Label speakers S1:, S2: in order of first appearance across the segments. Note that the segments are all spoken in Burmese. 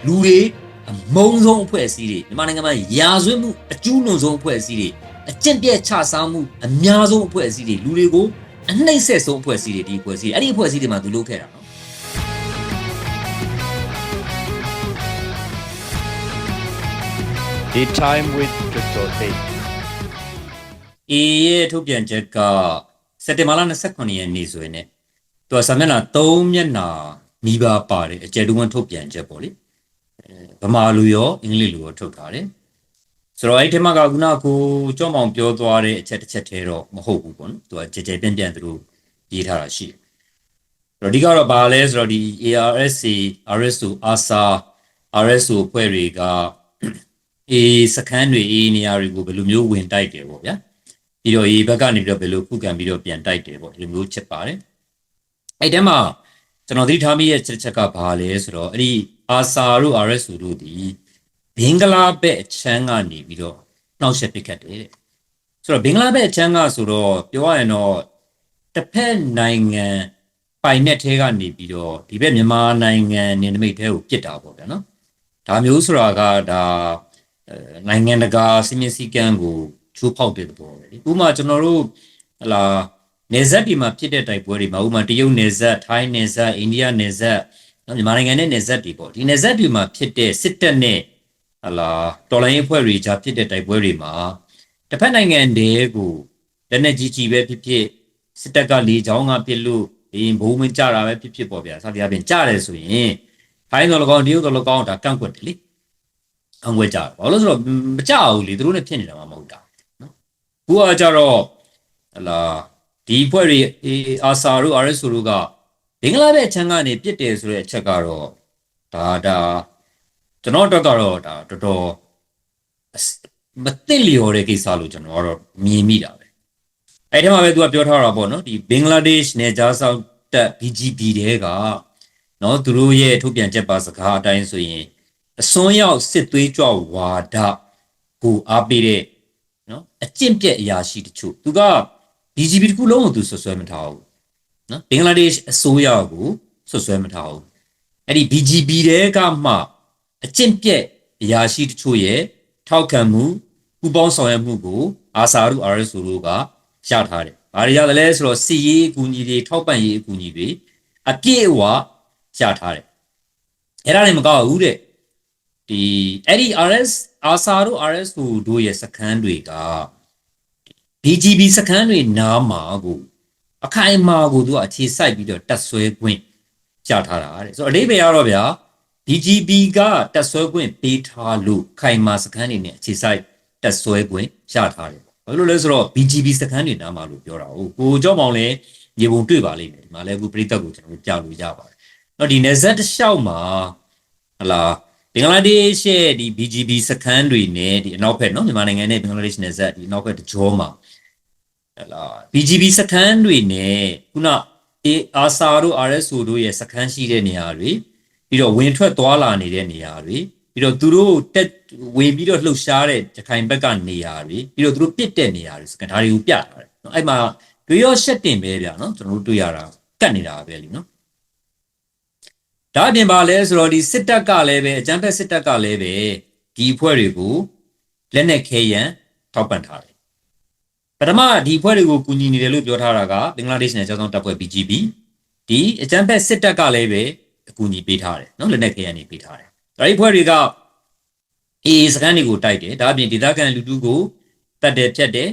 S1: လူတွေအမုံဆုံးအဖွဲ့အစည်းတွေမြန်မာနိုင်ငံမှာရာဇဝတ်မှုအကျူးလွန်ဆုံးအဖွဲ့အစည်းတွေအကျင့်ပြတ်ချစားမှုအများဆုံးအဖွဲ့အစည်းတွေလူတွေကိုအနှိမ့်ဆက်ဆုံးအဖွဲ့အစည်းတွေဒီအဖွဲ့အစည်းအဲ့ဒီအဖွဲ့အစည်းတွေမှာသူလုပ်ခဲ့တာနော်
S2: The time with Christote
S1: အေးရဲ့ထုတ်ပြန်ချက်ကစက်တင်ဘာလ29ရက်နေ့ဆိုရင်ねသူကစာမျက်နှာ3မျက်နှာနီးပါးပါတယ်အကျယ်တူဝန်ထုတ်ပြန်ချက်ပေါ့လေဗမာလူရောအင်္ဂလိပ်လူရောထုတ်ထားတယ်ဆိုတော့အဲ့ဒီမှာကခုနကိုကြောက်မောင်ပြောသွားတဲ့အချက်တစ်ချက်တည်းတော့မဟုတ်ဘူးပေါ့နော်သူကကြဲကြဲပြန့်ပြန့်သူတို့ရေးထားတာရှိတယ်အဓိကတော့ဘာလဲဆိုတော့ဒီ ARSA RSO ASA RSO ဖွဲ့တွေကစခန်းတွေနေရာတွေကိုဘယ်လိုမျိုးဝင်တိုက်တယ်ပေါ့ဗျာပြီးတော့ဘက်ကနေပြီးတော့ဘယ်လိုခုခံပြီးတော့ပြန်တိုက်တယ်ပေါ့ဒီလိုမျိုးချက်ပါတယ်အဲ့တဲမှာကျွန်တော်သတိထားမိရဲ့ချက်ကဘာလဲဆိုတော့အဲ့ဒီ ASA တို့ RSO တို့ဒီဘင်္ဂလားဘက်အချမ်းကနေပြီးတော့နှောက်ယှက်ပစ်ခတ်တယ်တဲ့ဆိုတော့ဘင်္ဂလားဘက်အချမ်းကဆိုတော့ပြောရရင်တော့တစ်ဖက်နိုင်ငံပိုင်net ထဲကနေပြီးတော့ဒီဘက်မြန်မာနိုင်ငံနေနမိတ်ထဲကိုပစ်တာပေါ့ဗျာနော်ဒါမျိုးဆိုတာကဒါနိုင်ငံတကာစီမင်းစည်းကမ်းကိုချိုးဖောက်တဲ့သဘောပဲလေဥပမာကျွန်တော်တို့ဟလာနေဆက်ဒီမှာဖြစ်တဲ့တိုက်ပွဲတွေမှာဥပမာတရုတ်နေဆက်ထိုင်းနေဆက်အိန္ဒိယနေဆက်မြန်မာနိုင်ငံနဲ့နေဆက်တွေပေါ့ဒီနေဆက်တွေမှာဖြစ်တဲ့စစ်တပ်နဲ့ဟလာတော်လိုင်းအဖွဲ့တွေကြားဖြစ်တဲ့တိုက်ပွဲတွေမှာတစ်ဖက်နိုင်ငံတွေကိုလက်နက်ကြီးပဲဖြစ်ဖြစ်စစ်တပ်ကလေကြောင်းကပစ်လို့ဘုံမကြတာပဲဖြစ်ဖြစ်ပေါ့ဗျာစသည်အပြင်ကြတယ်ဆိုရင်ထိုင်းတော်၎င်းတရုတ်တော်၎င်းဒါကန့်ကွက်တယ်လေအငွေကြဘာလို့ဆိုတော့မကြဘူးလေသူတို့နဲ့ဖြစ်နေတာမှမဟုတ်တာနော်ခုကကြတော့ဟလာဒီဖွဲ့တွေအာဆာတို့ RSO တို့ကဘင်္ဂလားဒေ့ရှ်ချမ်းကနေပြစ်တယ်ဆိုတဲ့အချက်ကတော့ဒါကျွန်တော်တော့ကတော့ဒါတော်တော်မသိလျော်တဲ့ကိစ္စလို့ကျွန်တော်ကတော့မြင်မိတာပဲအဲ့ဒီမှာပဲသူကပြောထားတာပေါ့နော်ဒီဘင်္ဂလားဒေ့ရှ်နဲ့ဂျာဆောက်တက် BGP တွေကနော်သူတို့ရဲ့ထုတ်ပြန်ချက်ပါစကားအတိုင်းဆိုရင်အစွန်းရောက်စစ်သွေးကြွဝါဒကိုအားပေးတဲ့နော်အကျင့်ပြက်အရာရှိတချို့သူက BGP တခုလုံးကိုသူဆွဆွဲမထားဘူးနော်ဘင်္ဂလားဒေ့ရှ်အစိုးရကိုဆွဆွဲမထားဘူးအဲ့ဒီ BGP တွေကမှအကျင့်ပြက်အရာရှိတချို့ရဲ့ထောက်ခံမှုပူးပေါင်းဆောင်ရွက်မှုကိုအာဆာတို့ RSO တို့ကရထားတယ်။ဘာတွေရလဲဆိုတော့စီရေးအကူအညီတွေထောက်ပံ့ရေးအကူအညီတွေအပြည့်အဝရထားတယ်။အဲ့ဒါလည်းမကောက်ဘူးတဲ့။ဒီအဲ့ဒီ အာဆာတို့ RSO တို့ရဲ့စခန်းတွေက BGP စခန်းတွေနားမှာကိုအခိုင်အမာကိုသူကအခြေစိုက်ပြီးတော့တက်ဆွဲခွင့်ရထားတာတဲ့။ဆိုတော့အလေးပဲရတော့ဗျာBGP ကတက်ဆွဲခွင့်ပေးထားလို့ခိုင်မာစခန်းတွေနဲ့အခြေစိုက်တက်ဆွဲခွင့်ရထားတယ်။ဘာလို့လဲဆိုတော့ BGP စခန်းတွေနားမှာလို့ပြောတာ။ကိုကြောက်မောင်လည်းရေပုံတွေ့ပါလိမ့်မယ်။ဒီမှာလည်းအခုပြည်သက်ကိုကျွန်တော်ကြားလို့ရပါတယ်။တော့ဒီနယ်စပ်တစ်လျှောက်မှာဟလာဘင်္ဂလားဒေ့ရှ်ရဲ့ဒီ BGP စခန်းတွေနဲ့ဒီအနောက်ဘက်နော်မြန်မာနိုင်ငံနဲ့ဘင်္ဂလားဒေ့ရှ်နယ်စပ်ဒီအနောက်ဘက်တကြောမှာဟလာ BGP စခန်းတွေနဲ့ခုနအာဆာတို့ RSO တို့ရဲ့စခန်းရှိတဲ့နေရာတွေပြီးတော့ဝင်ထွက်သွားလာနေတဲ့နေရာတွေပြီးတော့သူတို့တက်ဝင်ပြီးတော့လှုပ်ရှားတဲ့ဂျခိုင်ဘက်ကနေရာတွေပြီးတော့သူတို့ပစ်တဲ့နေရာတွေစကန်ဒါတွေကိုပြထားတယ်နော်အဲ့မှာတွေရောရှက်တင်ပဲဗျာနော်ကျွန်တော်တို့တွေ့ရတာကတ်နေတာပဲလीနော်ဒါအပြင်ပါလဲဆိုတော့ဒီစစ်တပ်ကလည်းပဲအကြမ်းဖက်စစ်တပ်ကလည်းပဲဒီအဖွဲ့တွေကိုလက်နက်ခဲယံထောက်ပံ့ထားတယ်ပထမဒီအဖွဲ့တွေကိုကူညီနေတယ်လို့ပြောထားတာကဘင်္ဂလားဒေ့ရှ်နယ်ကျောင်းတပ်ဖွဲ့ BGP ဒီအကြမ်းဖက်စစ်တပ်ကလည်းပဲအကူအညီပေးထားတယ်နော်လက်နက်ခဲယံတွေပေးထားတယ်ဒါဒီဖွဲ့တွေကစကန်တွေကိုတိုက်တယ်ဒါအပြင်ဒေသခံလူထုကိုတတ်တယ်ဖြတ်တယ်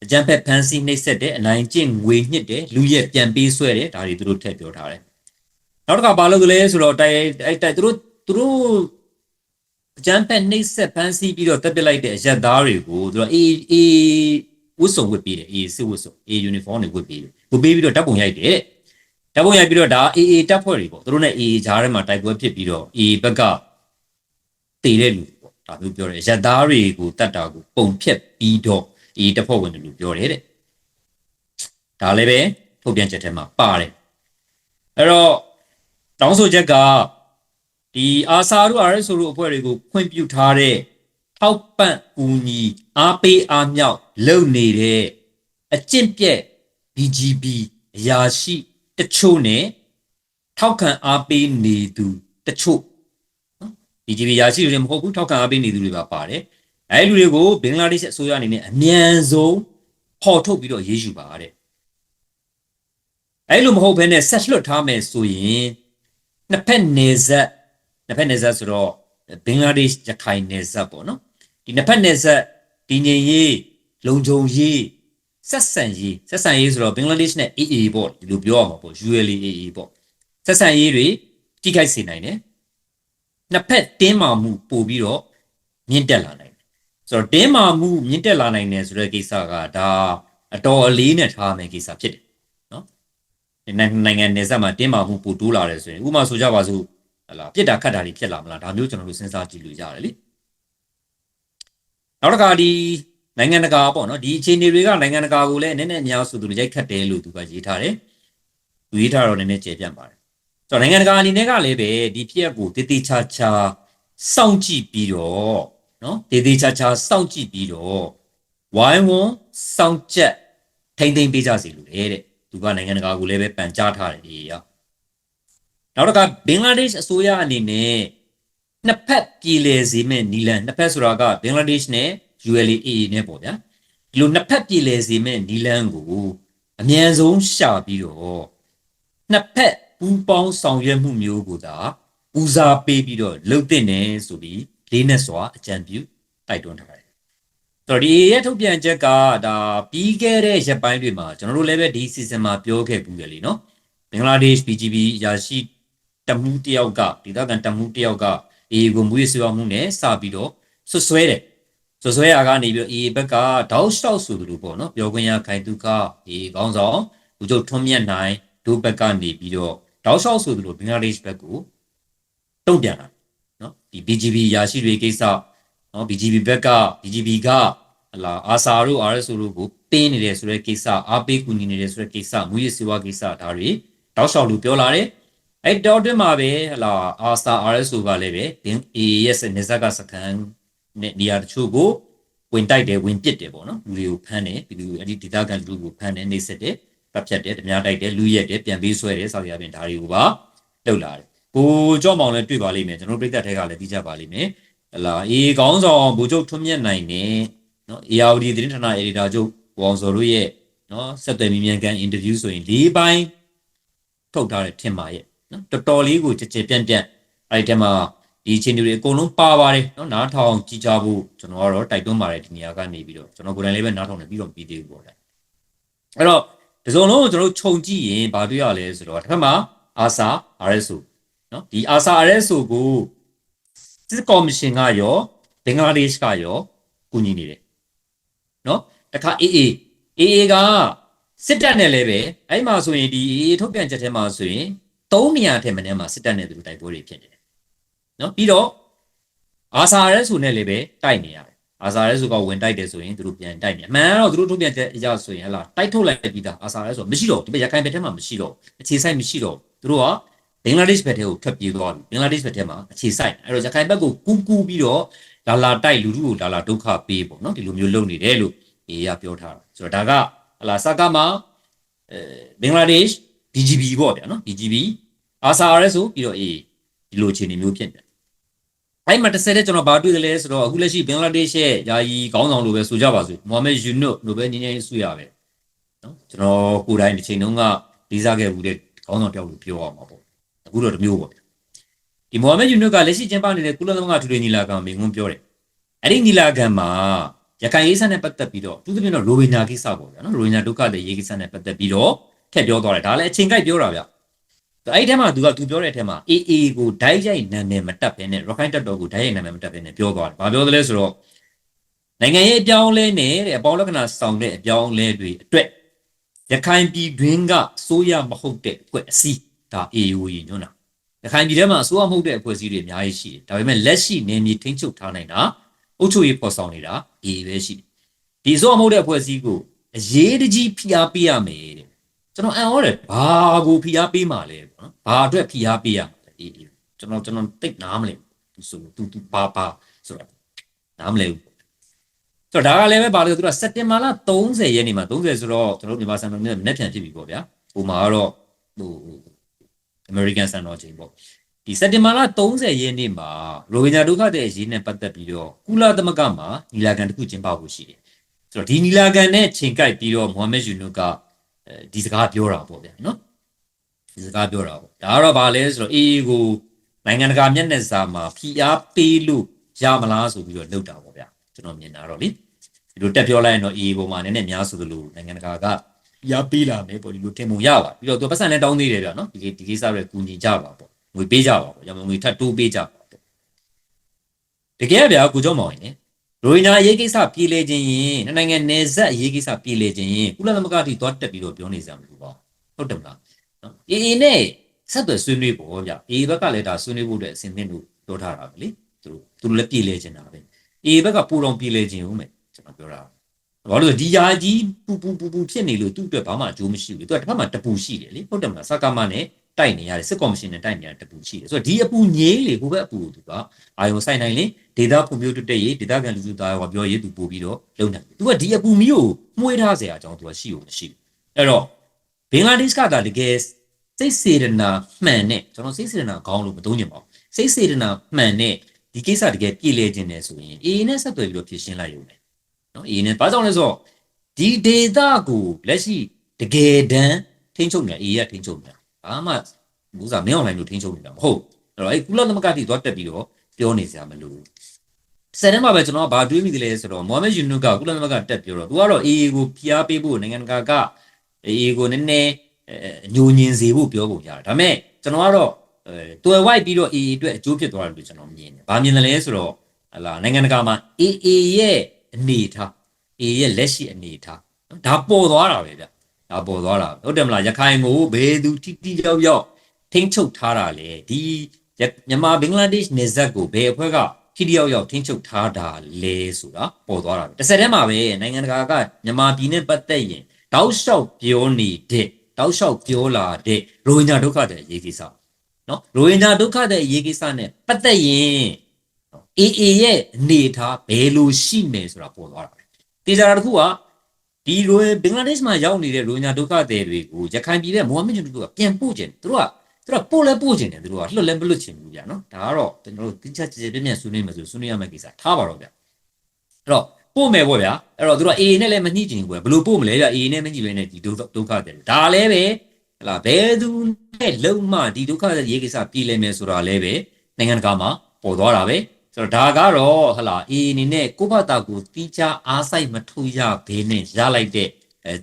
S1: အကြမ်းဖက်ဖမ်းဆီးနှိပ်စက်တယ်အနိုင်ကျင့်ငွေညှစ်တယ်လူရက်ပြန်ပေးဆွဲတယ်ဒါတွေသူတို့ထည့်ပြောထားတယ်နောက်တစ်ခါဘာလို့လဲဆိုတော့တိုက်သူတို့အကြမ်းဖက်နှိပ်စက်ဖမ်းဆီးပြီးတော့တပ်ပစ်လိုက်တဲ့အရက်သားတွေကိုသူတို့ဝတ်စုံဝတ်ပေးတယ်စစ်ဝတ်စုံuniform တွေဝတ်ပေးတယ်ဝတ်ပေးပြီးတော့တပ်ပုံရိုက်တယ်တပ်ပုံရိုက်ပြီးတော့ဒါတပ်ဖွဲ့တွေပေါ့သူတို့နဲ့ဂျားထဲမှာတိုက်ပွဲဖြစ်ပြီးတော့ဘက်ကတည်တဲ့လူပေါ့ဒါမျိုးပြောတယ်ရက်သားတွေကိုတတ်တာကိုပုံဖြတ်ပြီးတော့တပ်ဖွဲ့ဝင်တွေလူပြောတယ်တဲ့ဒါလည်းပဲထုတ်ပြန်ချက်ထဲမှာပါတယ်အဲ့တော့တောင်းဆိုချက်ကဒီအာဆာတို့ RSO တို့အဖွဲ့တွေကိုခွင့်ပြုထားတဲ့ထောက်ပံ့ကူညီအားပေးအားမြောက်လုပ်နေတဲ့အကျင့်ပြက် BGP အရာရှိတချို့နဲ့ထောက်ခံအားပေးနေသူတချို့နော် BGB ရာရှိတွေမဟုတ်ဘူးထောက်ခံအားပေးနေသူတွေပါပါတယ်အဲ့လူတွေကိုဘင်္ဂလားဒေ့ရှ်အစိုးရအနေနဲ့အမြန်ဆုံးဖော်ထုတ်ပြီးတော့ရေးယူပါတဲ့အဲ့လိုမဟုတ်ဘဲနဲ့ဆက်လွတ်ထားမယ်ဆိုရင်နှစ်ဖက်နေဆက်ဆိုတော့ဘင်္ဂလားဒေ့ရှ်ရခိုင်နေဆက်ပေါ့နော်ဒီနှစ်ဖက်နေဆက်ဒီငြိမ်ရေးလုံခြုံရေးဆက်ဆံရေးဆိုတော့ဘင်္ဂလားဒေ့ရှ်နဲ့ AA ပေါ့ဒီလိုပြောရမှာပေါ့ ULAပေါ့ဆက်ဆံရေးတွေထိခိုက်စေနိုင်တယ်နှစ်ဖက်တင်းမာမှုပို့ပြီးတော့မြင့်တက်လာနိုင်တယ်ဆိုတော့တင်းမာမှုမြင့်တက်လာနိုင်တယ်ဆိုတဲ့ကိစ္စကဒါအတော်အလေးနဲ့ထားမယ်ကိစ္စဖြစ်တယ်နော်နိုင်ငံနယ်စပ်မှာတင်းမာမှုပို့တိုးလာတယ်ဆိုရင်ဥပမာဆိုကြပါစို့ဟလာပြစ်တာခတ်တာတွေဖြစ်လာမလားဒါမျိုးကျွန်တော်တို့စဉ်းစားကြည့်လို့ရတယ်လေနောက်တစ်ခါဒီနိုင်ငံတကာပေါ့နော်ဒီအခြေအနေတွေကနိုင်ငံတကာကိုလည်းနည်းနည်းအများဆိုသူရိုက်ခတ်တယ်လို့သူကရေးထားတယ်သူရေးထားတော့နည်းနည်းကျေပြန့်ပါတယ်ဆိုတော့နိုင်ငံတကာအနေနဲ့ကလည်းပဲဒီပြက်ကိုတေးသေးချာချာစောင့်ကြည့်ပြီးတော့နော်တေးသေးချာချာစောင့်ကြည့်ပြီးတော့ဝိုင်းဝန်းစောင့်ကြက်ထိမ့်သိမ့်ပေးကြစီလို့တဲ့သူကနိုင်ငံတကာကိုလည်းပဲပန်ကြားထားတယ်ဒီရနောက်တစ်ခါဘင်္ဂလားဒေ့ရှ်အစိုးရအနေနဲ့နှစ်ဖက်ပြည်လည်စေမဲ့နီလန်နှစ်ဖက်ဆိုတာကဘင်္ဂလားဒေ့ရှ်နဲ့ ULA နဲ့ပေါ့ဗျာဒီလိုနှစ်ဖက်ပြည်လည်စေမဲ့နီလန်ကိုအမြန်ဆုံးရှာပြီးတော့နှစ်ဖက်ပူးပေါင်းဆောင်ရွက်မှုမျိုးကိုသာဦးစားပေးပြီးတော့လှုပ်တဲ့နေဆိုပြီးလေးနဲ့စွာအကြံပြုတိုက်တွန်းထားတယ်။တော်ဒီရဲ့ထုတ်ပြန်ချက်ကဒါပြီးခဲ့တဲ့ရက်ပိုင်းတွေမှာကျွန်တော်တို့လည်းပဲဒီ season မှာပြောခဲ့ဘူးလေနော်။ဘင်္ဂလားဒေ့ရှ် BGB ရာရှိတမှုတယောက်ကဒေသခံတမှုတယောက်ကအေကိုမွေးဆွေးမှုနဲ့စပြီးတော့ဆွဲတယ်။ဆွဲရကနေပြီးအေဘက်ကတောက်လျှောက်ဆိုသူလိုပေါ့နော်။ပြောခွင့်ရခိုင်သူခအေခေါင်းဆောင်ဦးချုပ်ထွန်းမြတ်နိုင်ဒုဘက်ကနေပြီးတော့တောက်လျှောက်ဆိုသူလိုဘင်္ဂလားဒေ့ရှ်ဘက်ကိုတုံ့ပြန်တာနော်ဒီ BGB ရာရှိတွေကိစ္စနော် BGB ဘက်က BGB ကဟလာအာဆာတို့ RSO တို့ကိုတင်းနေတယ်ဆိုတဲ့ကိစ္စအားပေးကူညီနေတယ်ဆိုတဲ့ကိစ္စမူရစ်စေဝါကိစ္စဒါတွေတောက်လျှောက်လို့ပြောလာတယ်အဲ့တော့တွင်မှာပဲဟလာအာဆာ RSO ကလည်းပဲ AES နေဇက်ကစကန်နဲ့နေရာတချို့ကိုဝင်တိုက်တယ်ဝင်ပစ်တယ်ပေါ့နော်လူတွေကိုဖမ်းတယ်ဒီလူအဲ့ဒီဒေသခံလူကိုဖမ်းတယ်နှိပ်စက်တယ်ပတ်ဖြတ်တယ်ဓမြတိုက်တယ်လူရက်တယ်ပြန်ပေးဆွဲတယ်ဆောက်ရပြင်ဒါတွေကိုပါလုပ်လာတယ်ဘူကြော့မောင်လည်းတွေ့ပါလိမ့်မယ်ကျွန်တော်ပြည်သက်ထဲကလည်းသိကြပါလိမ့်မယ်ဟလာအေးကောင်းဆောင်ဘူချုပ်ထွန်းမြတ်နိုင်နေနော် ARD သတင်းဌာန editor ချုပ်ဝေါင်စော်တို့ရဲ့နော်ဆက်သွယ်မြင်မြန်ကန်အင်တာဗျူးဆိုရင်၄ပိုင်းထုတ်ထားတဲ့ထင်ပါရဲ့နော်တော်တော်လေးကိုကြည်ပြန့်ပြန့်အဲ့ဒီထဲမှာဒီအချိန်တွေအကုန်လုံးပါပါတယ်နော်နားထောင်ကြည့်ကြဖို့ကျွန်တော်ကတော့တိုက်တွန်းပါတယ်ဒီနေရာကနေပြီးတော့ကျွန်တော်ကိုယ်တိုင်လည်းပဲနားထောင်နေပြီးတော့ပြီးသေးဘူးပေါ့လေအဲ့တော့ဒီစုံလုံးကိုကျွန်တော်ခြုံကြည့်ရင်ဘာတွေ့ရလဲဆိုတော့တစ်ခါမှာအာဆာ RSO နော်ဒီအာဆာ RSO ကိုစစ်ကော်မရှင်ကရောဘင်္ဂလားဒေ့ရှ်ကရောကူညီနေတယ်နော်တခါ AA ကစစ်တပ်နဲ့လည်းပဲအဲ့မှာဆိုရင်ဒီ AA ထုတ်ပြန်ချက်ထဲမှာဆိုရင်3နေရာထဲမှာမှာစစ်တပ်နဲ့သူတို့တိုက်ပွဲတွေဖြစ်နေတယ်နော်ပြီးတော့အာဆာ RSO နဲ့လည်းပဲတိုက်နေရတယ်အာဆာ RSO ကဝင်တိုက်တယ်ဆိုရင်သူတို့ပြန်တိုက်နေအမှန်တော့သူတို့ထုတ်ပြန်ချက်အရဆိုရင်ဟလာတိုက်ထုတ်လိုက်ပြီးသားအာဆာ RSO မရှိတော့ဒီရခိုင်ဘက်ထဲမှာမရှိတော့အခြေစိုက်မရှိတော့သူတို့ကဘင်္ဂလားဒေ့ရှ်ဘက်ထဲကိုထွက်ပြေးသွားပြီဘင်္ဂလားဒေ့ရှ်ဘက်ထဲမှာအခြေစိုက်အဲ့တော့ရခိုင်ဘက်ကိုကူးပြီးတော့လာတိုက်လူထုကိုလာဒုက္ခပေးပေါ့နော်ဒီလိုမျိုးလုပ်နေတယ်လို့အေးရပြောထားတာဆိုတော့ဒါကဟလာစကားမှာဘင်္ဂလားဒေ့ရှ် BGB ပေါ့ဗျာနော် BGB အာဆာ RSO ပြီးတော့အေးဒီလိုအခြေအနေမျိုးဖြစ်တယ်အဲ့မှာတစ်ဆက်တည်းကျွန်တော်ဘာတွေ့တယ်လဲဆိုတော့အခုလက်ရှိဘင်္ဂလားဒေ့ရှ်ရဲ့ယာယီခေါင်းဆောင်လိုပဲဆိုကြပါစို့မိုဟာမက်ယူနုလိုပဲငင်းငင်းဆွေးရပဲနော်ကျွန်တော်ကိုယ်တိုင်ဒီချိန်တုန်းကလေးစားခဲ့ဘူးတဲ့ခေါင်းဆောင်တယောက်လိုပြောရမှာပေါ့အခုတော့တမျိုးပေါ့ဒီမိုဟာမက်ယူနုကလက်ရှိကျင်းပနေတဲ့ကုလသမဂ္ဂထူးထွေးညီလာခံမှာငုံပြောတယ်အဲ့ဒီညီလာခံမှာရခိုင်ရေးဆန်နဲ့ပတ်သက်ပြီးတော့သူသဖြင့်တော့ရိုဟင်ဂျာကိစ္စပေါ့ဗျာနော်ရိုဟင်ဂျာဒုက္ခတွေရေးကိစ္စနဲ့ပတ်သက်ပြီးတော့ထည့်ပြောသွားတယ်ဒါလည်းအချိန်ကိုက်ပြောတာဗျအဲ့ဒီထဲမှာသူပြောတဲ့အထဲမှာ AA ကိုဓာတ်ရိုက်နာမည်မတက်ဘဲနဲ့ရခိုင်တပ်တော်ကိုဓာတ်ရိုက်နာမည်မတက်ဘဲနဲ့ပြောသွားတယ်။ဘာပြောသလဲဆိုတော့နိုင်ငံရေးအပြောင်းလဲနဲ့တဲ့အပေါင်းလက္ခဏာဆောင်တဲ့အပြောင်းလဲတွေအတွက်ရခိုင်ပြည်တွင်းကစိုးရမဟုတ်တဲ့အဖွဲ့အစည်းဒါ AO ညွှန်းတာရခိုင်ပြည်ထဲမှာအစိုးရမဟုတ်တဲ့အဖွဲ့အစည်းတွေအများကြီးရှိတယ်။ဒါပေမဲ့လက်ရှိနေမြေထိန်းချုပ်ထားနိုင်တာအုပ်ချုပ်ရေးပေါ်ဆောင်နေတာ AA ပဲရှိတယ်။ဒီအစိုးရမဟုတ်တဲ့အဖွဲ့အစည်းကိုအရေးတကြီးဖိအားပေးရမယ်တဲ့ကျွန်တော်အံ့ဩတယ်ဘာကိုဖိအားပေးမှာလဲပေါ့နော်ဘာအတွက်ဖိအားပေးရမှာလဲကျွန်တော်သိနားမလဲသူဆိုသူဘာဆိုတာနားမလဲဘူးဆိုတော့ဒါကလည်းပဲဘာလို့သူကစက်တင်ဘာလ30ရက်နေ့မှာ30ဆိုတော့ကျွန်တော်မြန်မာစံတော်နဲ့မနေ့ပြန်ဖြစ်ပြီပေါ့ဗျာဟိုမှာကတော့ဟို American စံတော်ချိန်ပေါ့ ဒီစက်တင်ဘာလ30ရက်နေ့မှာရိုဟင်ဂျာဒုက္ခသည်အရေးနဲ့ပတ်သက်ပြီးတော့ကုလသမဂ္ဂမှာနီလာခံတစ်ခုကျင်းပဖို့ရှိတယ်ဆိုတော့ဒီနီလာခံနဲ့ချိန်ကိုက်ပြီးတော့မိုဟာမက်ယူနုကဒီစကားပြောတာပေါ့ဗျာနော်ဒီစကားပြောတာပေါ့ဒါကတော့ဗာလဲဆိုတော့အေးကိုနိုင်ငံတကာမျက်နှာစာမှာဖိအားပေးလို့ရမလားဆိုပြီးတော့လုပ်တာပေါ့ဗျာကျွန်တော်မြင်တာတော့လေဒီလိုတက်ပြောလိုက်ရင်တော့အေးပုံမှာနည်းနည်းများဆိုသလိုနိုင်ငံတကာကရပေးလာမယ်ပေါ့ဒီလိုတင်ပုံရပါပြီးတော့သူပတ်စံနဲ့တောင်းသေးတယ်ဗျာနော်ဒီကိစ္စတွေကူညီကြပါပေါ့ငွေပေးကြပါပေါ့ရမငွေထပ်တိုးပေးကြပါပေါ့တကယ်ဗျာကိုကျော်မောင်ရင်ရိုဟင်ဂျာအရေးကိစ္စပြည်လေခြင်းရင်နိုင်ငံနယ်စပ်အရေးကိစ္စပြည်လေခြင်းရင်ကုလသမဂ္ဂတိသွားတက်ပြီးတော့ပြောနေကြမှာလို့ပေါ့ဟုတ်တယ်မလားနော်အေးနဲ့ဆက်သွယ်ဆွေးနွေးပေါ့ဗျာအေးဘက်ကလည်းဒါဆွေးနွေးဖို့အတွက်အစဉ်သင့်လို့ပြောထားတာပဲလေသူတို့လည်းပြည်လေခြင်းတာပဲအေးဘက်ကပူတော်ပြည်လေခြင်းဦးမယ်ကျွန်တော်ပြောတာဘာလို့ဒီယာကြီးပူဖြစ်နေလို့သူ့အတွက်ဘာမှအကျိုးမရှိဘူးသူကတစ်ဖက်မှာတပူရှိတယ်လေဟုတ်တယ်မလားစကားမနဲ့တိုက်နေရတယ်စစ်ကော်မရှင်နဲ့တိုက်နေရတပူရှိတယ်ဆိုတော့ဒီအပူငြိမ်းလေဟိုဘက်အပူသူကအာယုံဆိုင်နိုင်လေဒေတာဖွံ့ဖြိုးတက်ရေးဒေတာကန်လူစုသားရောပြောရေးသူပို့ပြီးတော့လုံနိုင်သူကဒီအပူမျိုးကိုမှုေးထားเสียအကြောင်းသူကရှိလို့မရှိဘူးအဲ့တော့ဘင်္ဂလားဒေ့ရှ်ကတကယ်စိတ်စေတနာမှန်နဲ့ကျွန်တော်စိတ်စေတနာခေါင်းလို့မသုံးညင်ပါဘူးစိတ်စေတနာမှန်နဲ့ဒီကိစ္စတကယ်ပြည်လဲခြင်းနဲ့ဆိုရင်အေးနဲ့ဆက်သွယ်ပြီးတော့ဖြည့်ရှင်းလိုက်ရုံနဲ့နော်အေးနဲ့ဘာကြောင့်လဲဆိုတော့ဒီဒေတာကိုလက်ရှိတကယ်တမ်းထိန်းချုပ်နေအေးရထိန်းချုပ်နေဘာမှဘူးစားမင်းအွန်လိုင်းလို့ထိန်းချုပ်နေတာမဟုတ်အဲ့တော့အဲ့ကုလသမဂ္ဂတိသွားတက်ပြီးတော့ပြောနေစရာမလိုစက်တမ်းမှာပဲကျွန်တော်ကဘာတွေးမိတယ်လဲဆိုတော့မိုဟာမက်ယူနုကကုလသမဂ္ဂတက်ပြောတော့သူကတော့အေးကိုဖိအားပေးဖို့နိုင်ငံတကာကအေးကိုနည်းနည်းညိုညင်စေဖို့ပြောပုံရတယ်ဒါပေမဲ့ကျွန်တော်ကတော့တွယ်ဝိုက်ပြီးတော့အေးအတွက်အကျိုးဖြစ်သွားတယ်လို့ကျွန်တော်မြင်တယ်ဘာမြင်တယ်လဲဆိုတော့ဟလာနိုင်ငံတကာမှာအေးရဲ့အနေထားအေးရဲ့လက်ရှိအနေထားဒါပေါ်သွားတာပဲဗျဒါပေါ်သွားတာဟုတ်တယ်မလားရခိုင်ကိုဘယ်သူတိရောက်ထိန်းချုပ်ထားတာလေဒီမြန်မာဘင်္ဂလားဒေ့ရှ်နယ်စပ်ကိုဘယ်အဖွဲ့ကထိရောက်ထိန်းချုပ်ထားတာလဲဆိုတာပေါ်သွားတာတစ်ဆက်တည်းမှာပဲနိုင်ငံတကာကမြန်မာပြည်နဲ့ပတ်သက်ရင်တောက်လျှောက်ပြောနေတဲ့တောက်လျှောက်ပြောလာတဲ့ရိုဟင်ဂျာဒုက္ခသည်အရေးကိစ္စနော်ရိုဟင်ဂျာဒုက္ခသည်အရေးကိစ္စနဲ့ပတ်သက်ရင်အေရဲ့အနေထားဘယ်လိုရှိမယ်ဆိုတာပေါ်သွားတာတေချာတာတစ်ခုကဒီဘင်္ဂလားဒေ့ရှ်မှာရောက်နေတဲ့ရိုဟင်ဂျာဒုက္ခသည်တွေကိုရခိုင်ပြည်ရဲ့မိုဟာမက်ယူနုကပြန်ပို့ခြင်းသူတို့ကပို့လဲပို့ခြင်းတယ်သူတို့ကလွတ်လဲမလွတ်ချင်ဘူးဗျာနော်ဒါကတော့ကျွန်တော်တို့တိကျပြည့်ဆွေးနွေးမယ်ဆိုဆွေးနွေးရမယ့်ကိစ္စထားပါတော့ဗျာအဲ့တော့ပို့မယ်ပေါ့ဗျာအဲ့တော့သူတို့အေနဲ့လည်းမညှိချင်ဘူးဘယ်လိုပို့မလဲဗျာအေနဲ့မညှိဘဲနဲ့ဒီဒုက္ခသည်ဒါလည်းပဲဟလာဘယ်သူနဲ့လုံမှဒီဒုက္ခသည်ရေးကိစ္စပြည်လဲမယ်ဆိုတာလည်းပဲနိုင်ငံတကာမှာပေါ်သွားတာပဲဆိုတော့ဒါကတော့ဟလာအေအနေနဲ့ကိုယ့်ဘာသာကိုတီးခြားအားစိုက်မထုတ်ရဘဲနဲ့ရလိုက်တဲ့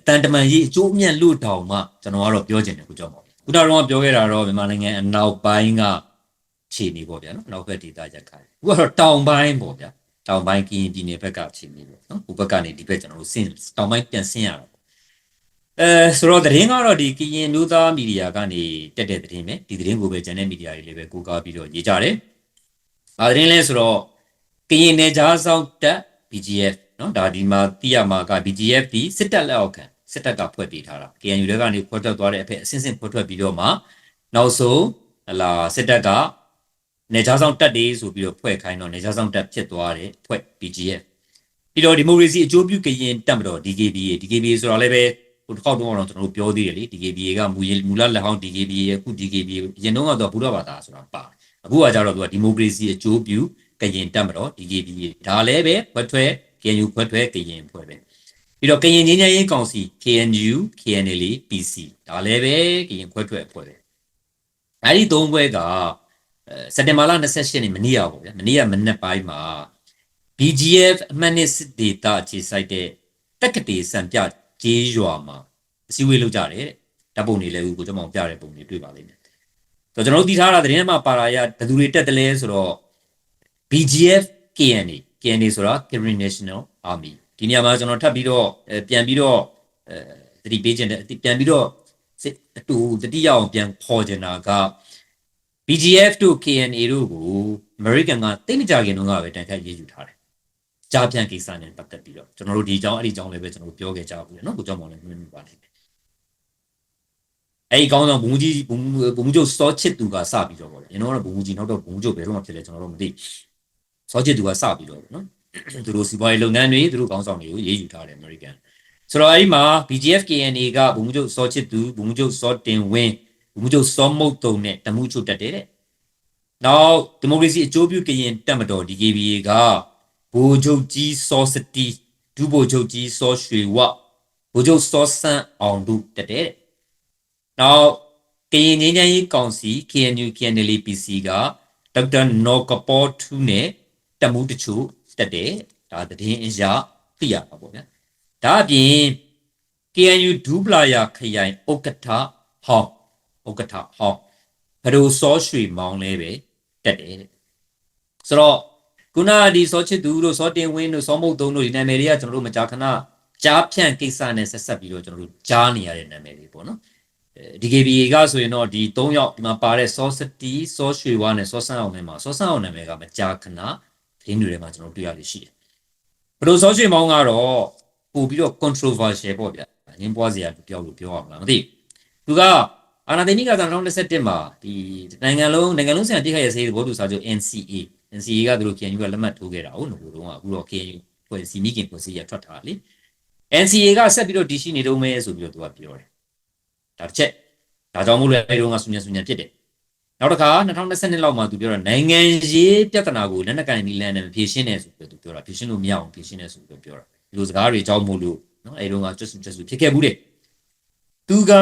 S1: တန်တမန်ရေးအကျိုးအမြတ်လို့တောင်မှကျွန်တော်ကတော့ပြောချင်တယ်ခုကြောင့်ပါခုနကတော့ပြောခဲ့တာတော့မြန်မာနိုင်ငံအနောက်ပိုင်းကခြေနေပေါ့ဗျာနော်အနောက်ဘက်ဒေသရက်ခိုင်ခုကတော့တောင်ပိုင်းပေါ့ဗျာတောင်ပိုင်းကရင်ပြည်နယ်ဘက်ကခြေနေပေါ့နော်ဟိုဘက်ကနေဒီဘက်ကျွန်တော်တို့ဆင်းတောင်ပိုင်းပြန်ဆင်းရတာဆိုတော့သတင်းကတော့ဒီကရင်မျိုးသားမီဒီယာကနေတက်တဲ့သတင်းပဲဒီသတင်းကိုပဲဂျန်နယ်မီဒီယာတွေလည်းပဲကိုးကားပြီးတော့ရေးကြတယ်။ဘာသတင်းလဲဆိုတော့ကရင်နယ်ကြားဆောင်တပ် BGF နော်ဒါဒီမှာသိရမှာက BGF ဒီစစ်တပ်လက်အောက်ခံစစ်တပ်ကဖွဲ့ပေးထားတာ KNU တွေကနေဖွဲ့ထွက်သွားတဲ့အဖက်အစင်းစင်းဖွဲ့ထွက်ပြီးတော့မှနောက်ဆုံးဟလာစစ်တပ်ကနယ်ကြားဆောင်တပ်တွေဆိုပြီးတော့ဖွဲ့ခိုင်းတော့နယ်ကြားဆောင်တပ်ဖြစ်သွားတဲ့ဖွဲ့ BGF ပြီးတော့ဒီမိုကရေစီအကျိုးပြုကရင်တပ်မတော် DKBA ဆိုတာလည်းပဲဟိုတစ်ခေါက်တော့ကျွန်တော်တို့ပြောသေးတယ်လေ DKBA ကမူလလက်ဟောင်း DKBA အခု DKBA ရင်တော့တော့ဘုရားဘာသာဆိုတာပါအခုကကြတော့သူကဒီမိုကရေစီအကျိုးပြုကရင်တပ်မတော် DKBA ဒါလည်းပဲဖွဲ့ထွက် KNU ဖွဲ့ထွဲကရင်ဖွဲ့ပဲပြီးတော့ကရင်ငင်းငယ်ရေးကောင်စီ KNU KNL PC ဒါလည်းပဲကရင်ဖွဲ့ထွဲဖွဲ့ပဲအဲဒီသုံးဖွဲ့ကစက်တင်ဘာလ28ရက်နေ့မနေ့ကပေါ့ဗျာမနေ့ကမနက်ပိုင်းမှာ BGF အမှတ်နှစ်စစ်ဒေတာအခြေစိုက်တဲ့တက်ကတေစံပြကျေးရွာမှာအစည်းအဝေးလုပ်ကြတယ်ဓာတ်ပုံတွေလည်းကိုကျွန်တော်ပြတဲ့ပုံတွေတွေ့ပါလိမ့်မယ်ဆိုတော့ကျွန်တော်တို့သိထားတာသတင်းမှာပါလာရဘယ်သူတွေတက်တယ်လဲဆိုတော့ BGF KNA ဆိုတာ Karen National Army ဒီနေရာမှာကျွန်တော်ထပ်ပြီးတော့ပြန်ပြီးတော့သတိပေးခြင်းပြန်ပြီးတော့အတူတတိယအောင်ပြန်ဖော်ကျင်တာက BGF တို့ KNA တို့ကို American ကတိတ်မကြခင်တုန်းကပဲတန်ခတ်ရေးယူထားတယ်ကြားပြန်ကိစ္စနဲ့ပတ်သက်ပြီးတော့ကျွန်တော်တို့ဒီအကြောင်းအဲ့ဒီအကြောင်းလည်းပဲကျွန်တော်တို့ပြောခဲ့ကြဘူးလေနော်ကိုကြောင့်မောင်လည်းမြင်ပါလိမ့်မယ်အဲ့ဒီကောင်းဆောင်ဘုံကြီးချုပ်စောချစ်သူကစပြီးတော့ပေါ့လေကျွန်တော်တို့ဘုံကြီးနောက်တော့ဘုံချုပ်ဘယ်တော့မှဖြစ်လဲကျွန်တော်တို့မသိစောချစ်သူကစပြီးတော့နော်သူတို့စီးပွားရေးလုပ်ငန်းတွေသူတို့ကောင်းဆောင်တွေကိုရေးယူထားတယ် American ဆိုတော့အဲ့ဒီမှာ BGF KNA ကဘုံချုပ်စောချစ်သူဘုံချုပ်စောတင်ဝင်းဘုံချုပ်စောမုတ်တုံနဲ့တမှုချုပ်တက်တယ်တဲ့ နောက်ဒီမိုကရေစီအကျိုးပြုကရင်တက်မတော် DKBA ကဗိုလ်ချုပ်ကြီးစောစတီဒုဗိုလ်ချုပ်ကြီးစောရွှေဝဗိုလ်ချုပ်စောစန်းအောင်တို့တက်တဲ့နောက်ကရင်ငြိမ်းချမ်းရေးကောင်စီ KNU KNLA PC ကဒေါက်တာနော်ကပေါ်ထူးနဲ့တမှုတချို့တက်တဲ့ဒါသတင်းအရာသိရပါပေါ့ဗျာဒါအပြင် KNU ဒူပလာယာခရိုင်ဥက္ကဋ္ဌဟောင်းဘဒိုစောရွှေမောင်လည်းပဲတက်တယ်ဆိုတော့ခုနဒီစောချစ်သူတို့စောတင်ဝင်းတို့စောမုတ်သုံးတို့ဒီနာမည်တွေကကျွန်တော်တို့မကြာခဏကြားဖြန့်ကိစ္စနဲ့ဆက်ဆက်ပြီးတော့ကျွန်တော်တို့ကြားနေရတဲ့နာမည်တွေပေါ့နော် DKBA ကဆိုရင်တော့ဒီ3ယောက်ဒီမှာပါတဲ့စောစတီစောရွှေဝါနဲ့စောဆန်းအောင်နဲ့မှာစောဆန်းအောင်နာမည်ကမကြာခဏသတင်းတွေထဲမှာကျွန်တော်တွေ့ရလို့ရှိတယ်ဘဒိုစောရွှေမောင်ကတော့ပို့ပြီးတော့ controversial ပေါ့ဗျာအငင်းပွားစရာတယောက်လို့ပြောရမလားမသိသူကအာနာသိနိက2021မှာဒီနိုင်ငံလုံးဆိုင်ရာတိခတ်ရစေးဘောတူစာချုပ် NCA ကသူတို့ KNU ကလက်မှတ်ထိုးခဲ့တာဟုတ်လို့တော့အခုတော့ KNU ဖွဲ့စည်းမိခင်ဖွဲ့စည်းရထွက်ထားလေ NCA ကဆက်ပြီးတော့တည်ရှိနေတော့မယ်ဆိုပြီးတော့သူကပြောတယ်ဒါတစ်ချက်ဒါကြောင့်မို့လဲအဲတုန်းကဆူညံဖြစ်တယ်နောက်တစ်ခါ2022လောက်မှာသူပြောတာနိုင်ငံရေးပြဿနာကိုလက်နက်ကင်နီလန်နဲ့ဖြေရှင်းနေဆိုပြီးသူပြောတာဖြေရှင်းလို့မရအောင်ဖြေရှင်းနေဆိုပြီးပြောတာဒီလိုစကားတွေအကြောင်းမို့လို့နော်အဲတုန်းကကျွတ်စုဖြစ်ခဲ့ဘူးတဲ့သူက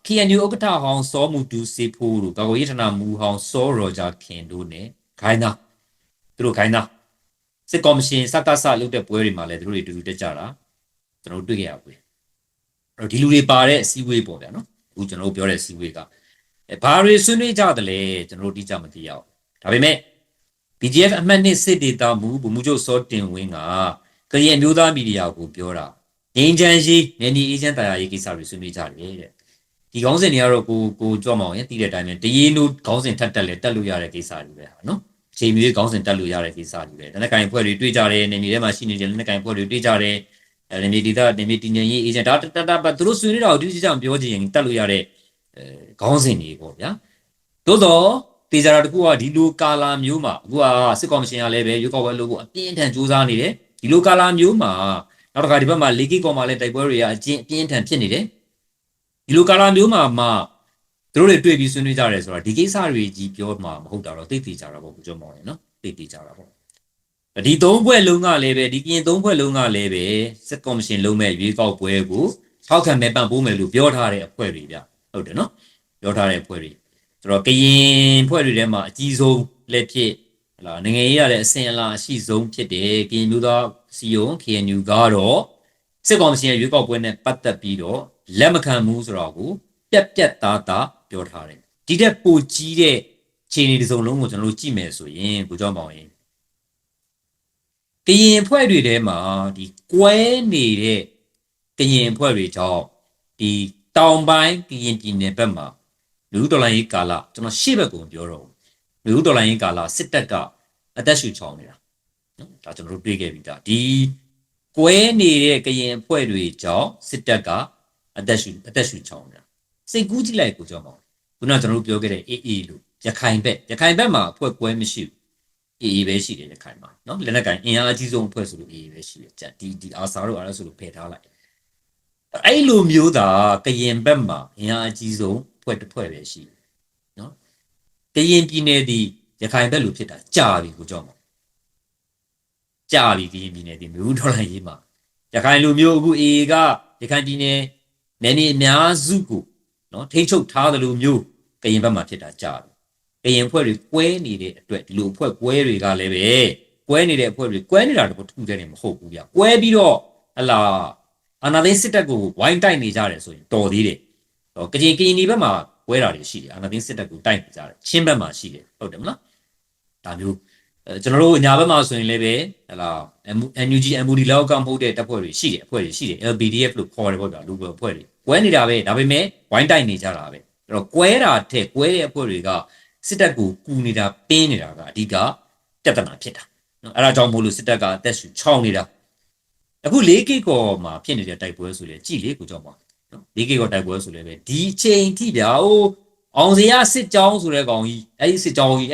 S1: KNU ဥက္ကဋ္ဌဟောင်းစောမူတူစေဖိုးတို့ကာကွယ်ရေးဌာနမူဟောင်းစောရောဂျာခင်တို့ ਨੇ ခိုင်းတာသူတို့ခိုင်းတာစစ်ကော်မရှင်စကားစလုပ်တဲ့ပွဲတွေမှာလည်းသူတို့တွေတူတက်ကြတာကျွန်တော်တွေ့ခဲ့ရပြီအဲ့တော့ဒီလူတွေပါတဲ့အစည်းအဝေးပေါ့ဗျာနော်အခုကျွန်တော်ပြောတဲ့အစည်းအဝေးကဘာတွေဆွေးနွေးကြတယ်လဲကျွန်တော်တိကျမသိရအောင်ဒါပေမဲ့ BGF အမှတ်2စစ်ဒေတာမူဗမှုချုပ်စောတင်ဝင်းကကရင်မျိုးသားမီဒီယာကိုပြောတာငင်းချမ်းရေးနေနီအေဂျင့်တရားရေးကိစ္စတွေဆွေးနွေးကြတယ်တဲ့ဒီခေါင်းစဉ်တွေကတော့ကိုကြွမောင်ရင်သိတဲ့အတိုင်းပဲတရေနိုးခေါင်းစဉ်ထပ်တက်လဲတက်လို့ရတဲ့ကိစ္စတွေပဲဟာနော်အချိန်မီခေါင်းစဉ်တက်လို့ရတဲ့ကိစ္စတွေပဲလက်နက်ကင်ဖွဲ့တွေတွေ့ကြတယ်နေမြေထဲမှာရှိနေတဲ့လက်နက်ကင်ဖွဲ့တွေတွေ့ကြတယ်နေမြေဒေသနေမြေတည်ငြိမ်ရေးအေဂျင့်ဒါသူတို့ဆွေးနွေးတာကိုတိကျအောင်ပြောချင်ရင်တက်လို့ရတဲ့ခေါင်းစဉ်တွေပေါ့ဗျာသို့တော့တေချာတာတခုကဒီလိုကာလာမျိုးမှာအခုကစစ်ကော်မရှင်ကလည်းပဲရွေးကောက်ပွဲလုပ်ဖို့အပြင်းထန်စူးစမ်းနေတယ်ဒီလိုကာလာမျိုးမှာနောက်တစ်ခါဒီဘက်မှာလေကီကော်မှာလည်းတိုက်ပွဲတွေကအပြင်းထန်ဖြစ်နေတယ်ဒီလိုကာလာမျိုးမှာသူတို့တွေတွေ့ပြီးဆွေးနွေးကြတယ်ဆိုတာဒီကိစ္စတွေကြီးပြောမှာမဟုတ်တာတော့သိကြတာပေါ့ကိုကျော်မောင်ရယ်နော်သိကြတာပေါ့ဒီ3ဘွဲ့လုံးကလည်းပဲဒီကရင်3ဘွဲ့လုံးကလည်းပဲစစ်ကော်မရှင်လုံးမဲ့ရွေးကောက်ပွဲကိုထောက်ခံမဲ့ပံ့ပိုးမယ်လို့ပြောထားတဲ့အဖွဲ့တွေဗျဟုတ်တယ်နော်ပြောထားတဲ့အဖွဲ့တွေဆိုတော့ကရင်ဖွဲ့တွေထဲမှာအကြီးဆုံးလက်ဖြစ်ဟလာနိုင်ငံရေးရတဲ့အစင်အလာအရှိဆုံးဖြစ်တယ်ကရင်မျိုးသားစီယုံ KNU ကတော့စစ်ကော်မရှင်ရဲ့ရွေးကောက်ပွဲနဲ့ပတ်သက်ပြီးတော့လက်မခံဘူးဆိုတော့ကိုပြက်သားပြောထားတယ်ဒီတဲ့ပိုကြီးတဲ့ခြေနေတစ်စုံလုံးကိုကျွန်တော်တို့ကြည့်မယ်ဆိုရင်ကိုကျော်မောင်ရင်ကရင်ဖွဲ့တွေထဲမှာဒီကွဲနေတဲ့ကရင်ဖွဲ့တွေကြောင့်ဒီတောင်ပိုင်းကရင်ပြည်နယ်ဘက်မှာလူဒေါ်လာရေးကာလကျွန်တော်ရှေ့ဘက်ကိုပြောတော့လူဒေါ်လာရေးကာလစစ်တပ်ကအသက်ရှူချောင်းနေတာနော်ဒါကျွန်တော်တို့တွေ့ခဲ့ပြီဒါဒီကွဲနေတဲ့ကရင်ဖွဲ့တွေကြောင့်စစ်တပ်ကအသက်ရှူချောင်းနေတာစိတ်ကူးကြည့်လိုက်ကိုကြောက်ပါခုနကကျွန်တော်တို့ပြောခဲ့တဲ့ AA လို့ရခိုင်ဘက်မှာအဖွဲ့ကွဲမရှိဘူး AA ပဲရှိတယ်ရခိုင်မှာနော်လက်နက်ကိုင်အင်အားအကြီးဆုံးအဖွဲ့ဆိုလို့ AA ပဲရှိတယ်ဒီအာဆာတို့အားလို့ဆိုလို့ဖယ်ထားလိုက်အဲ့လိုမျိုးသာကရင်ဘက်မှာအင်အားအကြီးဆုံးဖွဲ့တစ်ဖွဲ့ပဲရှိတယ်နော်ကရင်ပြည်နယ်ဒီရခိုင်ဘက်လိုဖြစ်တာကြာပြီကိုကြောက်ပါကြာပြီကရင်ပြည်နယ်ဒီမြို့ဒေါ်လာရေးမှာရခိုင်လိုမျိုးအခု AA ကရခိုင်ပြည်နယ်နယ်မြေအများစုကိုနော်ထိချုပ်ထားတယ်လို့မျိုးကရင်ဘက်မှာဖြစ်တာကြာတယ်ကရင်ဖွဲ့တွေကွဲနေတဲ့အတွက်ဒီလိုအဖွဲ့ကွဲတွေကလည်းပဲကွဲနေတဲ့အဖွဲ့တွေကွဲနေတာတော့ထူးတယ်နေမဟုတ်ဘူးဗျကွဲပြီးတော့ဟလာအာနာသိစစ်တပ်ကိုဝိုင်းတိုက်နေကြတယ်ဆိုရင်တော်သေးတယ်ကရင်ဒီဘက်မှာကွဲတာတွေရှိတယ်အာနာသိစစ်တပ်ကိုတိုက်နေကြတယ်ချင်းဘက်မှာရှိတယ်ဟုတ်တယ်မလားဒါမျိုးကျွန်တော်တို့ညာဘက်မှာဆိုရင်လည်းပဲဟလာ NUG MOD လောက်ကမဟုတ်တဲ့တပ်ဖွဲ့တွေရှိတယ်အဖွဲ့တွေရှိတယ် LBDF လို့ခေါ်တယ်ပေါ့ဗျာလူပဲအဖွဲ့တွေကွဲနေတာပဲဒါပေမဲ့ဝိုင်းတိုက်နေကြတာပဲအဲ့တော့ကွဲတာထက်ကွဲတဲ့အဖွဲ့တွေကစစ်တပ်ကိုကူနေတာပင်းနေတာကအဓိကပြဿနာဖြစ်တာနော်အဲ့ဒါကြောင့်မို့လို့စစ်တပ်ကအသက်ရှူချောင်းနေတာအခု၄ကီကောမှာဖြစ်နေတဲ့တိုက်ပွဲဆိုလေကြည်လေးကိုကြောက်ပါနော်၄ကီကောတိုက်ပွဲဆိုလေပဲဒီချိန်ထိဗျာဟိုအောင်စရာစစ်ကြောင်းဆိုတဲ့ကောင်ကြီးအဲ့ဒီစစ်ကြောင်းကြီးက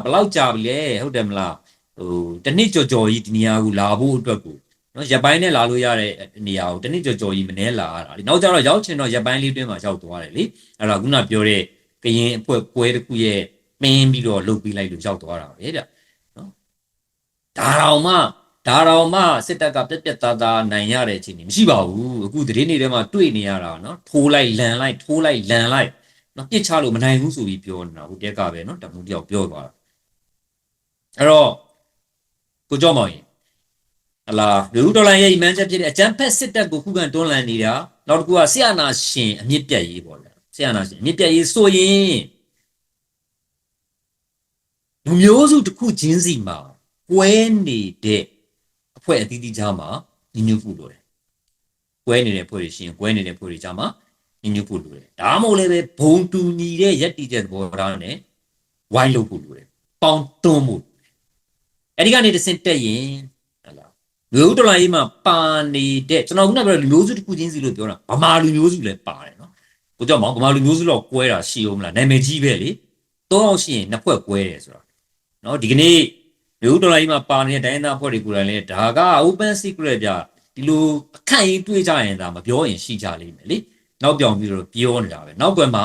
S1: ဘယ်လောက်ကြာပြီလဲဟုတ်တယ်မလားဟိုတနစ်ကြော်ကြီးဒီနေရာကိုလာဖို့အတွက်ကိုနော်ရပ်ပိုင်းနဲ့လာလို့ရတဲ့နေရာကိုတနစ်ကြော်ကြီးမနှဲလာရတာလေနောက်ကျတော့ရောက်ချင်တော့ရပ်ပိုင်းလေးတွင်းမှာရောက်သွားတယ်လေအဲ့တော့ခုနပြောတဲ့ကရင်အဖွဲ့ပွဲတစ်ခုရဲ့ မင်းပြီးတော့လုတ်ပြီးလိုက်လို့ရောက်သွားတာပဲဗျနော်ဒါတော်မှစစ်တပ်ကပြက်ပြက်သားသားနိုင်ရတဲ့အချိန်မရှိပါဘူးအခုသတင်းတွေထဲမှာတွေ့နေရတာနော်ထိုးလိုက်လန်လိုက်ထိုးလိုက်လန်လိုက်နော်ပြစ်ချလို့မနိုင်ဘူးဆိုပြီးပြောနေတာဟိုတက်ကပဲနော်တမှုတယောက်ပြောသွားတာအဲ့တော့ကိုကြောက်မောင်ရင်ဟလာလူဒေါ်လာရဲ့အမှန်ချက်ဖြစ်တဲ့အကြမ်းဖက်စစ်တပ်ကိုခုခံတွန်းလှန်နေတာနောက်တစ်ခုကဆရာနာရှင်အမြင့်ပြတ်ရေးပေါ့လေဆရာနာရှင်အမြင့်ပြတ်ရေးဆိုရင်လူမျိုးစုတစ်ခုချင်းစီမှာကွဲနေတဲ့အဖွဲ့အသီးသီးကြားမှာညီညွတ်ဖို့လိုတယ်ကွဲနေတဲ့ဖွဲ့တွေရှင်ကွဲနေတဲ့ဖွဲ့တွေကြားမှာညီညွတ်ဖို့လိုတယ်ဒါမှမဟုတ်လည်းပဲဘုံတူညီတဲ့ယက်တီတဲ့သဘောထားနဲ့ဝိုင်းလို့ဖို့လိုတယ်ပေါင်းတွန်းဖို့အဲ့ဒီကနေတစ်ဆင့်တက်ရင်ဟလာလူဒေါ်လာရေးမှာပါနေတဲ့ကျွန်တော်ခုနကပြောလူမျိုးစုတစ်ခုချင်းစီလို့ပြောတာဗမာလူမျိုးစုလည်းပါတယ်နော်ကိုကြောက်မောင်ဗမာလူမျိုးစုတော့ကွဲတာရှိအောင်မလားနာမည်ကြီးပဲလေ၃အောင်ရှိရင်နှစ်ဖွဲ့ကွဲတယ်ဆိုတာနော်ဒီကနေ့လူဒေါ်လာရေးမှာပါနေတဲ့တိုင်းသားဖွဲ့တွေကိုယ်တိုင်လည်းဒါက open secret ပြဒီလိုအခန့်ရေးတွေးကြရင်ဒါမပြောရင်ရှိကြလိမ့်မယ်လေနောက်ပြောင်ပြီးတော့ပြောနေတာပဲနောက်ကွယ်မှာ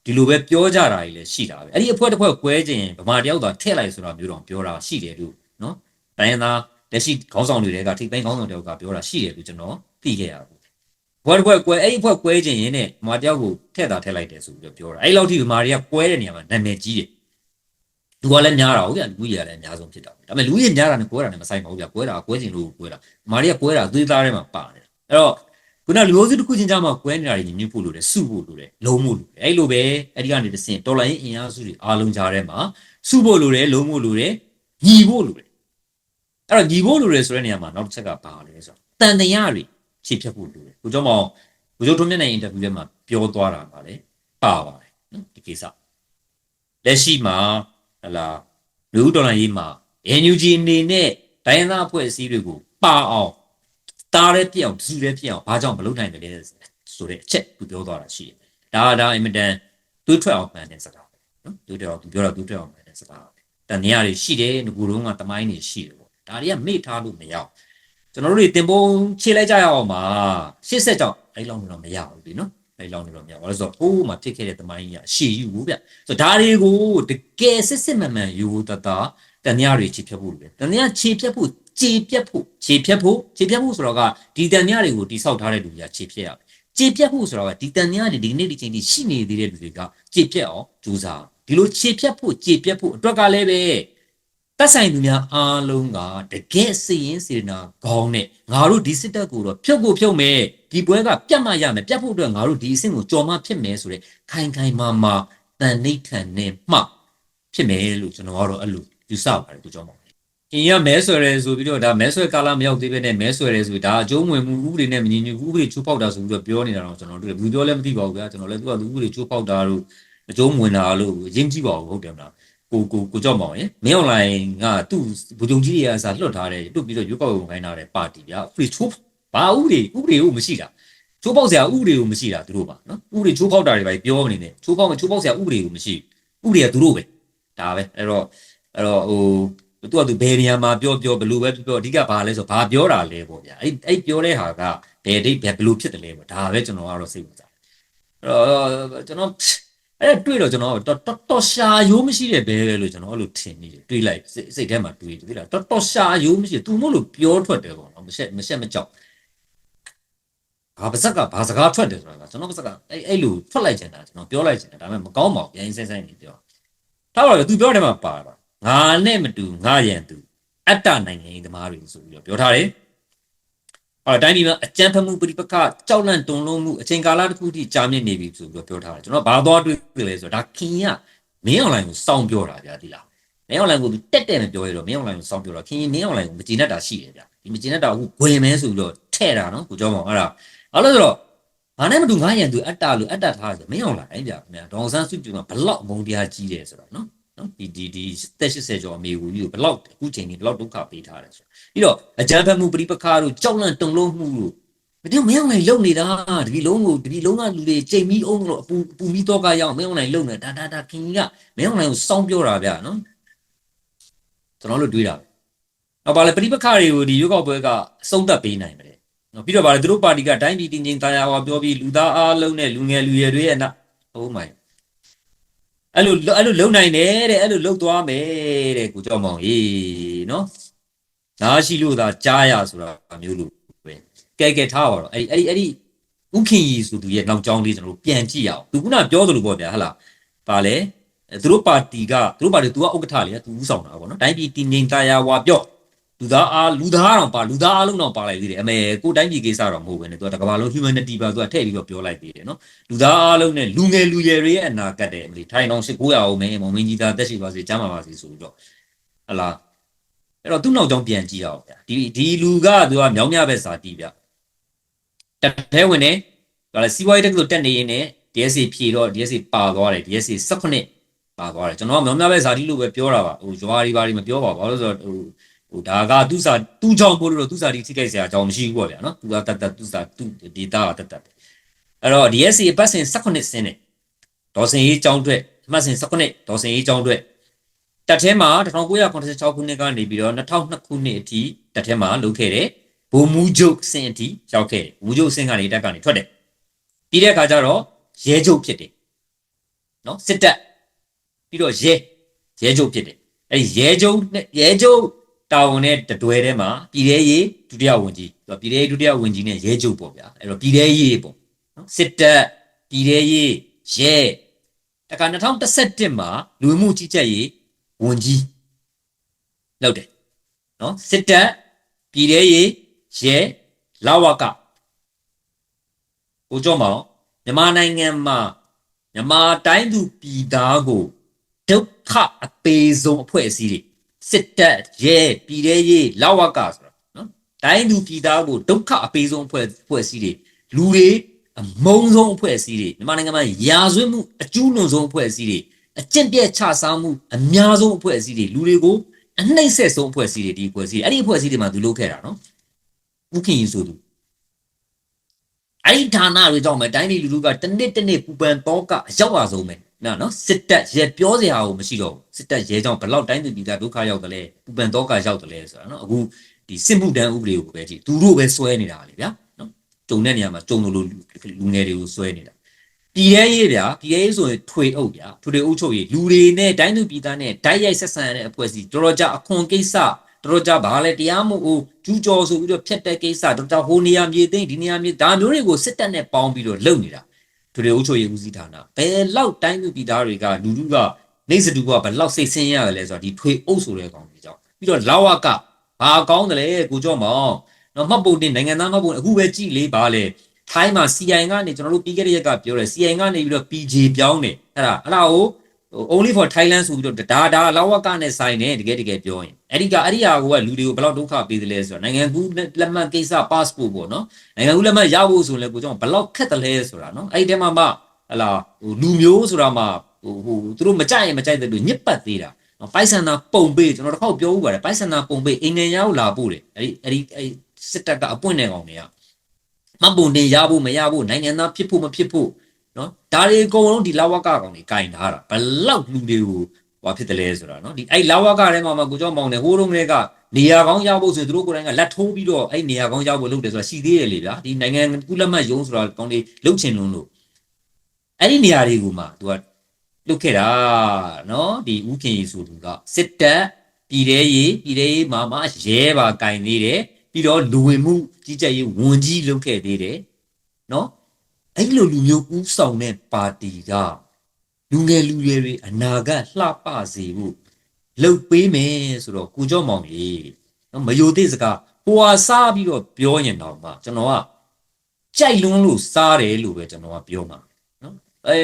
S1: ဒီလိုပဲပြောကြတာကြီးလည်းရှိတာပဲအဲ့ဒီအဖွဲ့တစ်ဖွဲ့ကွဲခြင်းဗမာတယောက်သာထည့်လိုက်ဆိုတာမျိုးတော့ပြောတာရှိတယ်လို့နော်တိုင်းသားလက်ရှိခေါင်းဆောင်တွေကထိပ်ပိုင်းခေါင်းဆောင်တယောက်ကပြောတာရှိတယ်လို့ကျွန်တော်သိခဲ့ရဘူးဘွယ်ကွဲအဲ့ဒီဖွဲ့ကွဲခြင်းရင်းနဲ့ဗမာတယောက်ကိုထည့်တာထည့်လိုက်တယ်ဆိုပြီးပြောတာအဲ့လောက်ထိဗမာတွေကကွဲတဲ့နေရာမှာနာမည်ကြီးတယ်လူကလည်းများတာဟုတ်ဗျာလူကြီးရတယ်အများဆုံးဖြစ်တာဒါပေမဲ့လူကြီးများတာနဲ့ကွဲတာနဲ့မဆိုင်ပါဘူးဗျာကွဲတာကွဲခြင်းလို့ကွဲတာဗမာတွေကကွဲတာသွေးသားထဲမှာပါတယ်အဲ့တော့ခုနလူမျိုးစုတစ်ခုချင်းကြားမှာကွဲနေတာတွေညှိဖို့လိုတယ်စုဖို့လိုတယ်လုံးဖို့လိုတယ်အဲ့လိုပဲအဲ့ဒီကနေတစ်ဆင့်တော်လိုင်းအင်အားစုတွေအားလုံးကြားထဲမှာစုဖို့လိုတယ်လုံးဖို့လိုတယ်ညီဖို့လိုတယ်အဲ့တော့ညီဖို့လိုတယ်ဆိုတဲ့နေရာမှာနောက်တစ်ချက်ကဘာလဲဆိုတော့တန်တရားတွေခြေဖြတ်ဖို့လိုတယ်ကိုကျောင်းမောင်ကိုကျော်ထွန်းမြတ်နိုင်အင်တာဗျူးထဲမှာပြောသွားတာပါလေပါပါတယ်နော်ဒီကိစ္စလက်ရှိမှာဟလာလူဒေါ်လာရေးမှာ NUG အနေနဲ့တိုင်းသားအဖွဲ့အစည်းတွေကိုပါအောင်တားရဲပြအောင်ဒီရဲပြအောင်ဘာကြောင့်မလုပ်နိုင်တယ်လဲဆိုတဲ့အချက်သူပြောသွားတာရှိတယ်ဒါအင်မတန်တွေးထွက်အောင်မှန်တဲ့စကားနော်တွေးထွက်အောင်သူပြောတာတွေးထွက်အောင်မှန်တဲ့စကားတန်နေရာတွေရှိတယ်ငကူတုံးကတမိုင်းတွေရှိတယ်ပေါ့ဒါတွေကမေ့ထားလို့မရအောင်ကျွန်တော်တို့တွေတင်ပုံခြေလိုက်ကြရအောင်ပါ80ကြောင့်အဲ့လောက်တော့မရဘူးဒီနော်အဲ့လောက်တော့မရဘာလို့ဆိုတော့ဟိုးမှာဖြစ်ခဲ့တဲ့တမိုင်းကြီးအရှိယူဘူးဗျဆိုတော့ဒါတွေကိုတကယ်စစ်မှန်မှန်ယူတတန်ရတွေခြေဖြတ်ဖို့လိုတယ်တန်ရခြေဖြတ်ဖို့ခြေဖြတ်ဖို့ဆိုတော့ကဒီတန်ရတွေကိုတိဆောက်ထားတဲ့လူတွေကခြေဖြတ်ရခြေဖြတ်ဖို့ဆိုတော့ကဒီတန်ရတွေဒီနေ့ဒီချိန်ထိရှိနေသေးတဲ့လူတွေကခြေဖြတ်အောင်ကြိုးစားဒီလိုခြေဖြတ်ဖို့အတွက်ကလည်းပဲတက်ဆိုင်သူများအားလုံးကတကယ်စီရင်စေနာခေါင်းနဲ့ငါတို့ဒီစစ်တပ်ကိုတော့ဖြုတ်မယ်ဒီပွဲကပြတ်မှရမယ်ပြတ်ဖို့အတွက်ငါတို့ဒီအဆင့်ကိုကြော်မှဖြစ်မယ်ဆိုတဲ့ခိုင်မာတန်နှိဋ္ဌံနဲ့မှဖြစ်မယ်လို့ကျွန်တော်ကတော့အဲ့လိုယူဆပါတယ်သူကြောင့်ပါခင်ရမဲဆွဲရဲဆိုပြီးတော့ဒါမဲဆွဲကာလမရောက်သေးပဲနဲ့မဲဆွဲရဲဆိုဒါအကျုံးဝင်မှုဥပဒေနဲ့မညီညွတ်ဘူးဥပဒေချိုးဖောက်တာဆိုပြီးတော့ပြောနေတာတော့ကျွန်တော်တို့ဘူးပြောလည်းမသိပါဘူးဗျာကျွန်တော်လည်းသူကဥပဒေချိုးဖောက်တာလို့အကျုံးဝင်တာလို့ရင်းကြည့်ပါဘူးဟုတ်တယ်မလားကိုကြောက်မောင်ရင်မင်းအွန်လိုင်းကသူ့ဗိုလ်ချုပ်ကြီးတွေအစားလွတ်ထားတယ်တွတ်ပြီးတော့ရွေးကောက်ဝင်ခိုင်းထားတဲ့ပါတီဗျာဥပဒေချိုးဘာဥပဒေကိုမရှိတာချိုးဖောက်စရာဥပဒေကိုမရှိတာသူတို့ပါနော်ဥပဒေချိုးဖောက်တာတွေပဲပြောနေတယ်ချိုးဖောက်စရာဥပဒေကိုမရှိဥပဒေကသူတို့ပဲဒါပဲအဲ့တော့ဟိုသူဘယ်နေရာမှာပြောဘယ်လိုပဲပြောအဓိကဘာလဲဆိုဘာပြောတာလဲပေါ့ဗျာအဲ့ပြောတဲ့ဟာကဘယ်လိုဖြစ်တယ်လဲပေါ့ဒါပဲကျွန်တော်ကတော့စိတ်ဝင်စားအဲ့တော့ကျွန်တော်အဲ့တွေ့တော့ကျွန်တော်တော်ရှာရိုးမရှိတဲ့ဘဲလို့ကျွန်တော်အဲ့လိုထင်နေတယ်တွေးလိုက်စိတ်ထဲမှာတွေးတယ်သိလားတော်ရှာရိုးမရှိသူမို့လို့ပြောထွက်တယ်ပေါ့နော်မရှက်မကြောက်ဘာပါစကဘာစကားထွက်တယ်ဆိုတာကကျွန်တော်ပါစကအဲ့လိုထွက်လိုက်ချင်တာကျွန်တော်ပြောလိုက်ချင်တယ်ဒါပေမဲ့မကောင်းပါဘူးရိုင်းဆိုင်နေပြောထားပါတော့သူပြောတယ်မှာပါတာငါနဲ့မတူငါရန်သူအတ္တနိုင်ငံရေးသမားတွေဆိုပြီးတော့ပြောထားတယ်အဲ့တိုင်းပြည်မှာအကြမ်းဖက်မှုပြိပခကြောက်လန့်တုန်လှုပ်မှုအချိန်ကာလတစ်ခုထိကြာမြင့်နေပြီဆိုပြီးတော့ပြောထားတယ်ကျွန်တော်ဘာသွားတွေ့လဲဆိုတော့ဒါခင်ရမင်းအွန်လိုင်းကိုစောင်းပြောတာဗျာဒီလားမင်းအွန်လိုင်းကိုတက်မပြောရတော့မင်းအွန်လိုင်းကိုစောင်းပြောတာခင်မင်းအွန်လိုင်းကိုမကျေနပ်တာရှိတယ်ဗျာဒီမကျေနပ်တာအခုဂွင်မဲဆိုပြီးတော့ထဲ့တာနော်ကိုကျော်မောင်အဲ့ဒါအဲ့လိုဆိုတော့ငါနဲ့မတူငါရန်သူအတ္တလို့အတ္တထားဆိုမင်းအွန်လိုင်းဗျာခင်ဗျာဒေါန်ဆန်းစုကြည်ကဘလောက်မုံတရားကြီးတယ်ဆိုတော့နော်ဒီတက်80ကျော်အမေကိုကြီးကိုဘလောက်အခုချိန်ကြီးဘလောက်ဒုက္ခပေးထားတယ်ဆိုပြီးတော့အကြမ်းဖက်မှုပြိပခါတို့ကြောက်လန့်တုန်လှုပ်မှုတို့မင်းအောင်နိုင်လုံနေတာဒီလုံးကလူတွေချိန်ပြီးအောင်လို့ပူပြီးတော့ကရအောင်မင်းအောင်နိုင်လုံနေတာဒါခင်ကြီးကမင်းအောင်နိုင်ကိုစောင်းပြောတာဗျာနော်ကျွန်တော်တို့တွေးတာတော့ဗာလေပြိပခါတွေကိုဒီရွေးကောက်ပွဲကအဆုံးသတ်ပေးနိုင်တယ်နော်ပြီးတော့ဗာလေသူတို့ပါတီကတိုင်းပြည်တည်ငြိမ်တရားဟောပြောပြီးလူသားအားလုံးနဲ့လူငယ်လူရွယ်တွေရဲ့Oh my အဲ့လိုလုံနိုင်တယ်တဲ့အဲ့လိုလုံသွားမယ်တဲ့ကိုကြောက်မောင်နော်နားရှိလို့သာကြားရဆိုတာမျိုးလို့ပဲကဲထားပါတော့အဲ့ဒီဥခင်ကြီးဆိုသူရဲ့နောက်ကျောင်းလေးကျွန်တော်တို့ပြန်ကြည့်ရအောင်သူခုနပြောသလိုပေါ့ဗျာဟလားပါလေသူတို့ပါတီသူကဥက္ကဋ္ဌလေသူဥဆောင်တာပေါ့နော်တိုင်းပြည်တည်ငြိမ်တရားဝါပြော့လူသားတော့ပါလူသားအလုံးတော့ပါလိုက်သေးတယ်အမေကိုတိုင်းပြည်ကိစ္စတော့မဟုတ်ဘဲနဲ့သူကတကဘာလုံး humanity ပါသူကထည့်ပြီးတော့ပြောလိုက်သေးတယ်နော်လူသားအလုံးနဲ့လူငယ်လူရွယ်တွေရဲ့အနာဂတ်တဲ့အမလီထိုင်အောင်1900အောင်မယ်မောင်မင်းကြီးသားတက်ရှိပါစေကျမ်းပါပါစေဆိုပြီးတော့ဟလားအဲ့တော့သူ့နောက်ကြောင်းပြန်ကြည့်အောင်ဗျာဒီလူကသူကမြောင်းမြပဲစာတီးဗျတက်ထဲဝင်နေဒါလည်းစီးပွားရေးတက်လို့တက်နေရင် DSC ဖြေတော့ DSC ပါသွားတယ် DSC 18ပါသွားတယ်ကျွန်တော်မြောင်းမြပဲစာတီးလို့ပဲပြောတာပါဟိုရွာတွေဘာတွေမပြောပါဘူးဘာလို့ဆိုတော့ဟိုဒါကသူ့ကြောင့်ပို့လို့သူ့စာတီးထိခိုက်စရာအကြောင်းမရှိဘူးပေါ့ဗျာနော်သူကတတ်သူ့စာသူ့ဒေတာကတတ်အဲ့တော့ DSC အပတ်စဉ်18ဆင်းတယ်ဒေါ်စင်ရေးကျောင်းအတွက်အမှတ်စဉ်18ဒေါ်စင်ရေးကျောင်းအတွက်တက်ထဲမှာ1986ခုနှစ်ကနေပြီးတော့2002ခုနှစ်အထိတက်ထဲမှာလုပ်ခဲ့တယ်ဘုံမူဂျုတ်စင်အထိရောက်ခဲ့တယ်မူဂျုတ်စင်ကနေတက်ကနေထွက်တယ်ပြီးတဲ့အခါကျတော့ရဲချုပ်ဖြစ်တယ်နော်စစ်တပ်ပြီးတော့ရဲချုပ်ဖြစ်တယ်အဲ့ဒီရဲချုပ်တာဝန်နဲ့တွဲထဲမှာပြည်ထဲရေးဒုတိယဝန်ကြီးပြည်ထဲရေးဒုတိယဝန်ကြီးနဲ့ရဲချုပ်ပေါ့ဗျာအဲ့တော့ပြည်ထဲရေးပေါ့နော်စစ်တပ်ပြည်ထဲရေးရဲတခါ2011မှာလူမှုကြီးကြပ်ရေးဝန်ကြီးလောက်တယ်နော်စစ်တပ်ပြည်ထဲရေးရဲလာဝကကိုကြောမောင်မြန်မာနိုင်ငံမှာမြန်မာတိုင်းသူပြည်သားကိုဒုက္ခအပေးဆုံးအဖွဲ့အစည်းတွေစစ်တပ်ရဲပြည်ထဲရေးလာဝကဆိုတော့နော်တိုင်းသူပြည်သားကိုဒုက္ခအပေးဆုံးအဖွဲ့အစည်းတွေလူတွေအမုန်းဆုံးအဖွဲ့အစည်းတွေမြန်မာနိုင်ငံမှာရာဇဝတ်မှုအကျူးလွန်ဆုံးအဖွဲ့အစည်းတွေအကျင့်ပြတ်ချစားမှုအများဆုံးအဖွဲ့အစည်းတွေလူတွေကိုအနှိမ့်ဆက်ဆုံးအဖွဲ့အစည်းတွေဒီအဖွဲ့အစည်းအဲ့ဒီအဖွဲ့အစည်းတွေမှာသူလုပ်ခဲ့တာနော်ဥခင်ကြီးဆိုသူအဲ့ဒီဌာနတွေကြောင့်ပဲတိုင်းပြည်လူထုကတနေ့ပူပန်တော့ကအရောက်အဆုံးပဲနော်စစ်တပ်ရဲပြောစရာကိုမရှိတော့ဘူးစစ်တပ်ရဲကြောင့်ဘလောက်တိုင်းပြည်ဒုက္ခရောက်တယ်လဲပူပန်တော့ကရောက်တယ်လဲဆိုတာနော်အခုဒီစစ်မှုတန်းဥပဒေကိုပဲကြည့်သူတို့ပဲစွဲနေတာလေဗျာနော်ကြုံတဲ့နေရာမှာကြုံလို့လူငယ်တွေကိုစွဲနေတာပြည်ရဲရေးဗျာပြည်ရဲရေးဆိုရင်ထွေအုပ်ဗျာထွေအုပ်ချုပ်ရေးလူတွေနဲ့တိုင်းသူပြည်သားနဲ့တိုက်ရိုက်ဆက်ဆံရတဲ့အဖွဲ့အစည်းတော်တော်ကြာအခွန်ကိစ္စတော်တော်ကြာဘာလဲတရားမှုကိုကျူးကျော်ဆိုပြီးတော့ဖျက်တဲ့ကိစ္စတော်တော်ဟိုနေရာမြေသိဒီနေရာမြေဒါမျိုးတွေကိုစစ်တပ်နဲ့ပေါင်းပြီးတော့လုပ်နေတာထွေအုပ်ချုပ်ရေးဦးစီးဌာနဘယ်လောက်တိုင်းသူပြည်သားတွေကလူထုကနေစတူကဘယ်လောက်စိတ်ဆင်းရတယ်လဲဆိုတော့ဒီထွေအုပ်ဆိုတဲ့ကောင်ကြီးကြောင့်ပြီးတော့လာဝကဘာကောင်းတယ်လဲကိုကျော်မောင်နော်မှတ်ပုံတင်နိုင်ငံသားမှတ်ပုံအခုပဲကြည်လေးပါလေထိုင်းမှာ CI ကနေကျွန်တော်တို့ပြီးခဲ့တဲ့ရက်ကပြောတယ် CI ကနေပြီးတော့ PJ ပြောင်းတယ်အဲ့ဒါကို only for Thailand ဆိုပြီးတော့ဒါလာဝကနဲ့ဆိုင်တယ်တကယ်ပြောရင်အဲ့ဒီဟာကိုလူတွေကိုဘယ်လောက်ဒုက္ခပေးတယ်လဲဆိုတော့နိုင်ငံကူးလက်မှတ်ကိစ္စ passport ပေါ့နော်နိုင်ငံကူးလက်မှတ်ရဖို့ဆိုရင်လည်းကိုကြောင့်ဘယ်လောက်ခက်တယ်လဲဆိုတာနော်အဲ့ဒီထဲမှာမှဟလာလူမျိုးဆိုတာမှသူတို့မကြိုက်ရင်မကြိုက်တဲ့လူညစ်ပတ်သေးတာပိုက်ဆံသာပုံပေးကျွန်တော်တစ်ခေါက်ပြောဦးပါတယ်ပိုက်ဆံသာပုံပေးအိမ်ငယ်ရကိုလာပို့တယ်အဲ့ဒီစစ်တပ်ကအပွင့်နေကောင်တွေကမှတ်ပုံတင်ရဖို့မရဖို့နိုင်ငံသားဖြစ်ဖို့မဖြစ်ဖို့နော်ဒါတွေအကုန်လုံးဒီလာဝကကောင်တွေကင်ထားတာဘလောက်လူတွေကိုဟောဖြစ်တယ်လဲဆိုတာနော်ဒီအဲ့လာဝကထဲမှာကိုကြောင့်မောင်နေဟိုးတုန်းကနေရာကောင်းရဖို့ဆိုသူတို့ကိုယ်တိုင်ကလက်ထိုးပြီးတော့အဲ့နေရာကောင်းရဖို့လုပ်တယ်ဆိုတာရှိသေးတယ်လေဗျာဒီနိုင်ငံကုလမှတ်ရုံးဆိုတာကောင်းတွေလှုပ်ချင်လို့အဲ့ဒီနေရာတွေကိုမှသူကလုတ်ခဲ့တာနော်ဒီဥခင်ကြီးဆိုသူကစစ်တပ်ပြည်ထဲရေးမှာရဲပါကင်သေးတယ်ပြီးတော့လူဝင်မှုကြီးကြပ်ရေးဝန်ကြီးလုပ်ခဲ့သေးတယ်နော်အဲ့လိုလူမျိုးဦးဆောင်တဲ့ပါတီကလူငယ်လူရွယ်တွေအနာဂတ်လှပစေဖို့လှုပ်ပေးမယ်ဆိုတော့ကိုကျော်မောင်ကြီးနော်မယိုသေးစကားဟိုဟာစားပြီးတော့ပြောရင်တော့မှကျွန်တော်ကကြိုက်လွန်းလို့စားတယ်လို့ပဲကျွန်တော်ကပြောမှာ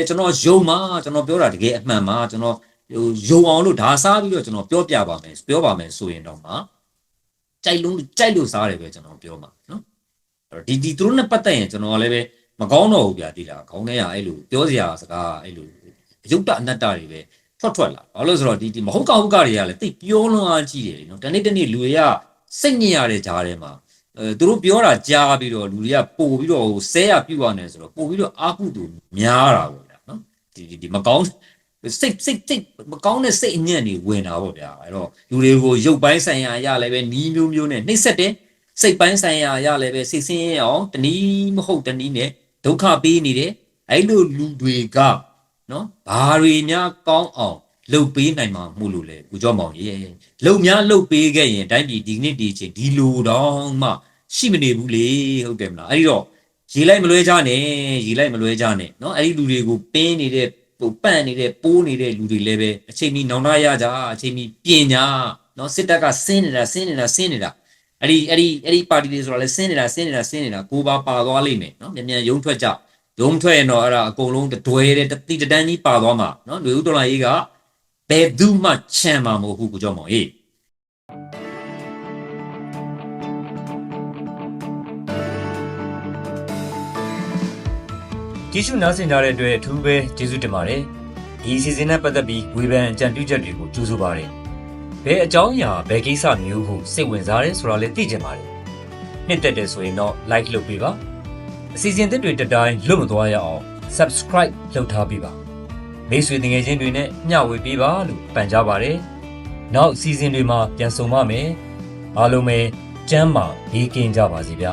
S1: ကျွန်တော်ယုံမှာကျွန်တော်ပြောတာတကယ်အမှန်ပါကျွန်တော်ယုံအောင်လို့ဒါစားပြီးတော့ကျွန်တော်ပြောပါမယ်ဆိုရင်တော့မှကြိုက်လို့စားတယ်ပဲကျွန်တော်ပြောမှာနော်အဲ့တော့ဒီသူတို့နဲ့ပတ်သက်ရင်ကျွန်တော်လည်းပဲမကောင်းတော့ဘူးဗျာတိလားခေါင်းထဲကအဲ့လိုပြောစရာစကားအဲ့လိုရုပ်တအနတ္တတွေပဲထွက်လာဘာလို့ဆိုတော့ဒီမဟုတ်ကောက်ကတွေကလည်းတိတ်ပြောလွန်အားကြီးတယ်နော်တနေ့လူတွေကစိတ်ညစ်ရတဲ့ကြားထဲမှာသူတို့ပြောတာကြားပြီးတော့လူတွေကပို့ပြီးတော့ဆဲရပြုတ်ရနေဆိုတော့ပို့ပြီးတော့အာကုတူများတာပေါ့ဗျာနော်ဒီမကောင်းစိတ်မကောင်းတဲ့စိတ်အညံ့တွေဝင်တာပေါ့ဗျာအဲ့တော့လူတွေကိုရုပ်ပိုင်းဆိုင်ရာရလည်းပဲနီးမျိုးနဲ့နှိမ့်ဆက်တယ်စိတ်ပိုင်းဆိုင်ရာရလည်းပဲစိတ်ဆင်းရဲအောင်တနည်းမဟုတ်တနည်းနဲ့ဒုက္ခပေးနေတယ်အဲ့လိုလူတွေက နော်ဘာတွေများကောင်းအောင်လှုပ်ပေးနိုင်မှာမို့လို့လေကိုကျော်မောင်ရေလှုပ်များလှုပ်ပေးခဲ့ရင်တိုင်းပြည်ဒီနေ့ဒီချိန်ဒီလိုတော့မှရှိမနေဘူးလေဟုတ်တယ်မလားအဲ့ဒီတော့ရေလိုက်မလွဲကြနဲ့ရေလိုက်မလွဲကြနဲ့နော်အဲ့ဒီလူတွေကိုပင်းနေတဲ့ဟိုပန့်နေတဲ့ပိုးနေတဲ့လူတွေလည်းပဲအချိန်မီနောင်တရကြအချိန်မီပြင်ညာနော်စစ်တပ်ကဆင်းနေတာအဲ့ဒီပါတီတွေဆိုတာလဲဆင်းနေတာကိုပါသွားလိမ့်မယ်နော်မြန်ရုံထွက်ကြရုံထွက်ရင်တော့အဲ့ဒါအကုန်လုံးတတွဲတဲ့တတိတန်းကြီးပါသွားမှာနော်လူဦးတော်လာကြီးကဘယ်သူမှချမ်းမှာမဟုတ်ဘူးကိုကြောင့်မောင်ဟေးကျေးဇူးနားဆင်ကြတဲ့အတွက်အထူးပဲကျေးဇူးတင်ပါတယ်ဒီအစီအစဉ်နဲ့ပတ်သက်ပြီးဝေဖန်အကြံပြုချက်တွေကိုကြိုဆိုပါတယ်ဘယ်အကြောင်းအရာဘယ်ကိစ္စမျိုးကိုစိတ်ဝင်စားရဲဆိုတာလည်းသိချင်ပါတယ်နှစ်သက်တယ်ဆိုရင်တော့ like လုပ်ပေးပါအစီအစဉ်တွေတတိုင်းလွတ်မသွားရအောင် subscribe လုပ်ထားပေးပါမိတ်ဆွေငယ်ချင်းတွေနဲ့မျှဝေပေးပါလို့ပန်ကြားပါတယ်နောက်အစီအစဉ်တွေမှာပြန်ဆုံပါမယ်အားလုံးပဲကျမ်းမာဘေးကင်းကြပါစေဗျာ